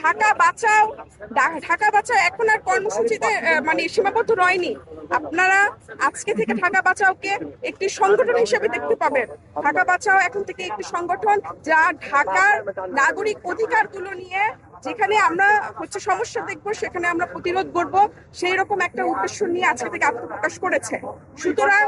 ঢাকা বাঁচাও, ঢাকা বাঁচাও এখন আর কর্মসূচিতে মানে সীমাবদ্ধ রয়নি। আপনারা আজকে থেকে ঢাকা বাঁচাওকে একটি সংগঠন হিসেবে দেখতে পাবেন। ঢাকা বাঁচাও এখন থেকে একটি সংগঠন যা ঢাকার নাগরিক অধিকারগুলো নিয়ে, যেখানে আমরা সমস্যা দেখবো সেখানে আমরা প্রতিরোধ করব, সেই রকম একটা উদ্দেশ্য নিয়ে আজকে থেকে আত্মপ্রকাশ করেছে। সুতরাং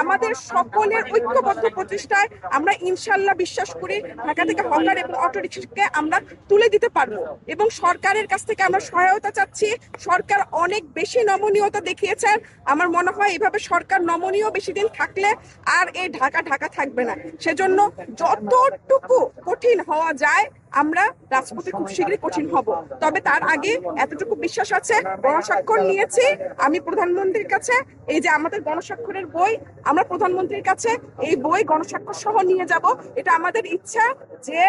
আমাদের সকলের ঐক্যবদ্ধ প্রচেষ্টায় আমরা ইনশাল্লাহ বিশ্বাস করি ঢাকা থেকে হকার এবং অটোরিকশাকে আমরা তুলে দিতে পারবো। এবং সরকারের কাছ থেকে আমরা সহায়তা চাচ্ছি। সরকার অনেক বেশি নমনীয়তা দেখিয়েছেন। আমার মনে হয় এভাবে সরকার নমনীয় বেশি দিন থাকলে আর এই ঢাকা ঢাকা থাকবে না। সেজন্য যতটুকু কঠিন হওয়া যায় আমরা রাজপথে খুব শীঘ্রই কঠিন হব। তবে তার আগে এতটুকু বিশ্বাস আছে, গণস্বাক্ষর নিয়েছি আমি প্রধানমন্ত্রীর কাছে। এই যে আমাদের গণস্বাক্ষরের বই, আমরা প্রধানমন্ত্রীর কাছে এই বই গণস্বাক্ষর সহ নিয়ে যাব। এটা আমাদের ইচ্ছা, যে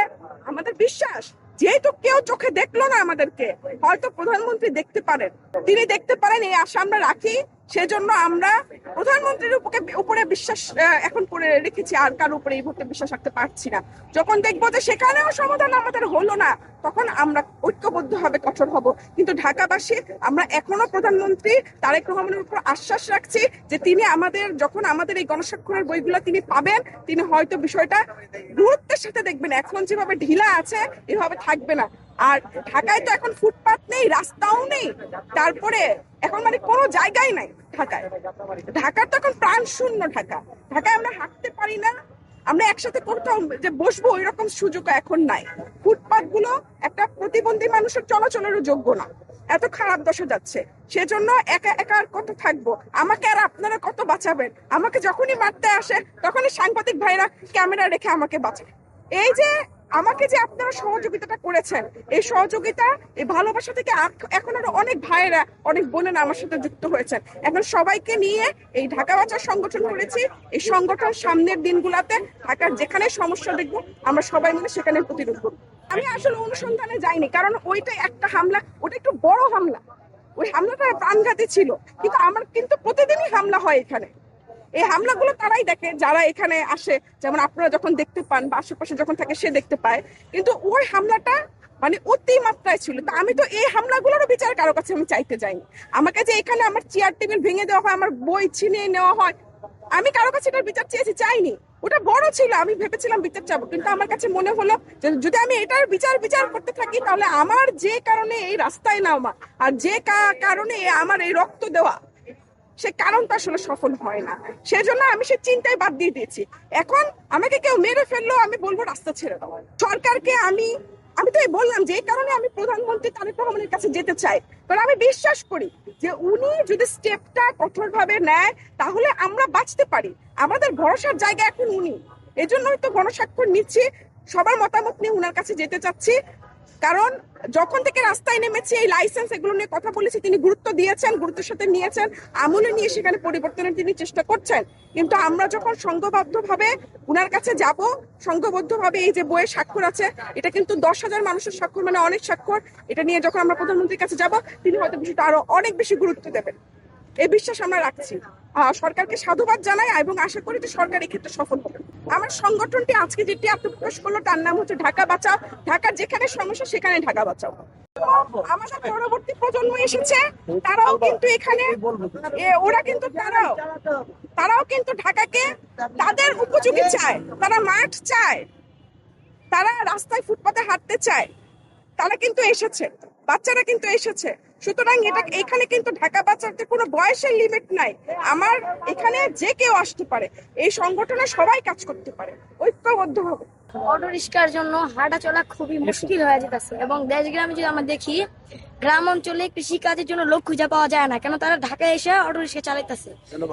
আমাদের বিশ্বাস, যেহেতু কেউ চোখে দেখলো না আমাদেরকে, হয়তো প্রধানমন্ত্রী দেখতে পারেন, তিনি দেখতে পারেন, এই আশা আমরা রাখি। সেজন্য আমরা প্রধানমন্ত্রীর উপরে বিশ্বাস এখন করে রেখেছি, আর কার উপরে এই মুহূর্তে বিশ্বাস রাখতে পারছি না। যখন দেখবো যে সেখানেও সমাধান আমাদের হলো না, তখন আমরা ঐক্যবদ্ধ হবে, কঠোর হব। কিন্তু ঢাকাবাসী আমরা এখনো প্রধানমন্ত্রী তারেক রহমানের উপর আশ্বাস রাখছি যে তিনি আমাদের, যখন আমাদের এই গণস্বাক্ষরের বইগুলো তিনি পাবেন, তিনি হয়তো বিষয়টা গুরুত্বের সাথে দেখবেন। এখন যেভাবে ঢিলা আছে এভাবে থাকবে না। আর ঢাকায় তো এখন ফুটপাত নেই, রাস্তাও নেই, তারপরে এখন মানে কোনো জায়গায় নাই ঢাকায়। ঢাকার তো এখন প্রাণ শূন্য। ঢাকায় আমরা হাঁটতে পারি না, আমরা একসাথে কোথাও যে বসবো ওই রকম সুযোগ এখন নাই। ফুটপাত গুলো একটা প্রতিবন্ধী মানুষের চলাচলেরও যোগ্য না, এত খারাপ দশা যাচ্ছে। সেজন্য একা একা আর কত থাকবো, আমাকে আর আপনারা কত বাঁচাবেন? আমাকে যখনই মারতে আসে তখনই সাংবাদিক ভাইরা ক্যামেরা রেখে আমাকে বাঁচায়। এই যে আমাকে যে আপনারা সহযোগিতাটা করেছেন, এই সহযোগিতা, এই ভালোবাসা থেকে এখন আরো অনেক ভাইয়েরা, অনেক বোনেরা আমার সাথে যুক্ত হয়েছেন। এখন সবাইকে নিয়ে এই ঢাকা বাঁচাও সংগঠন করেছি। এই সংগঠন সামনের দিনগুলোতে ঢাকার যেখানে সমস্যা দেখবো আমরা সবাই মিলে সেখানে প্রতিরোধ করবো। আমি আসলে অনুসন্ধানে যাইনি, কারণ ওইটা একটা হামলা, ওটা একটু বড় হামলা। ওই হামলাটা প্রাণঘাতী ছিল, কিন্তু আমার কিন্তু প্রতিদিনই হামলা হয় এখানে। এই হামলাগুলো তারাই দেখে যারা এখানে আসে, যেমন আপনারা যখন দেখতে পান বা আশেপাশে যখন থাকে সে দেখতে পায়। কিন্তু ওই হামলাটা মানে অতি মাত্রায় ছিল। তা আমি তো এই হামলাগুলোরও বিচার কারো কাছে আমি চাইতে যাইনি। আমাকে যে এখানে আমার চেয়ার টেবিল ভেঙে দেওয়া হয়, আমার বই ছিনিয়ে নেওয়া হয়, আমি কারো কাছে এটার বিচার চেয়েছি? চাইনি। ওটা বড় ছিল, আমি ভেবেছিলাম বিচার চাবো, কিন্তু আমার কাছে মনে হলো যে যদি আমি এটার বিচার করতে থাকি, তাহলে আমার যে কারণে এই রাস্তায় নামা আর যে কারণে আমার এই রক্ত দেওয়া, সে কারণটা আসলে সফল হয় না। সেজন্য আমি সে চিন্তায় বাদ দিয়ে দিয়েছি। এখন আমাকে কেউ মেরে ফেললেও আমি বলবো রাস্তা ছেড়ে দাও। সরকারকে আমি আমি তো বললাম যে এই কারণে আমি প্রধানমন্ত্রী তারেক রহমানের কাছে যেতে চাই, কারণ আমি বিশ্বাস করি যে উনি যদি স্টেপটা কঠোরভাবে নেয় তাহলে আমরা বাঁচতে পারি। আমাদের ভরসার জায়গা এখন উনি। এজন্যই তো গণস্বাক্ষর নিচ্ছি, সবার মতামত নিয়ে উনার কাছে যেতে চাচ্ছি। কারণ যখন থেকে রাস্তায় নেমেছি, এই লাইসেন্স এগুলো নিয়ে কথা বলেছি, তিনি গুরুত্ব দিয়েছেন, গুরুত্বের সাথে নিয়েছেন, আমলে নিয়ে সেখানে পরিবর্তনের তিনি চেষ্টা করছেন। কিন্তু আমরা যখন সংঘবদ্ধ ভাবে উনার কাছে যাব, সংঘবদ্ধ ভাবে এই যে বইয়ের স্বাক্ষর আছে, এটা কিন্তু 10,000 মানুষের স্বাক্ষর, মানে অনেক স্বাক্ষর। এটা নিয়ে যখন আমরা প্রধানমন্ত্রীর কাছে যাব, তিনি হয়তো বিষয়টা আরো অনেক বেশি গুরুত্ব দেবেন, এই বিশ্বাস আমরা রাখছি। সরকারকে সাধুবাদ জানাই এবং আশা করি যে সরকার এক্ষেত্রে সফল হবে। আমার সংগঠনটি আজকে যেটি আত্মপ্রকাশ করলো তার নাম হচ্ছে ঢাকা বাঁচাও। ঢাকার যেখানে সমস্যা সেখানে ঢাকা বাঁচাও। আমাদের পরবর্তী প্রজন্ম এসেছে, তারাও কিন্তু এখানে, ওরা কিন্তু তারাও কিন্তু ঢাকাকে তাদের উপযোগী চায়, তারা মাঠ চায়, তারা রাস্তায় ফুটপাতে হাঁটতে চায়, তারা কিন্তু এসেছে, বাচ্চারা কিন্তু এসেছে। সুতরাং এখানে কিন্তু ঢাকা বাচ্চাদের কোনো বয়সের লিমিট নাই। আমার এখানে যে কেউ আসতে পারে, এই সংগঠনে সবাই কাজ করতে পারে, ঐক্যবদ্ধ হবে। অটো রিক্সার জন্য হাঁটা চলা খুবই মুশকিল হয়ে যেতেছে, এবং দেশ গ্রামে যদি আমরা দেখি, গ্রাম অঞ্চলে কৃষি কাজের জন্য লোক খুঁজে পাওয়া যায় না, কেন তারা ঢাকায় এসে অটো রিক্সা চালাইতেছে।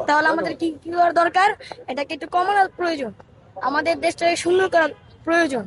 তাহলে আমাদের কি করার দরকার? এটাকে একটু কমানোর প্রয়োজন, আমাদের দেশটাকে সুন্দর করার প্রয়োজন।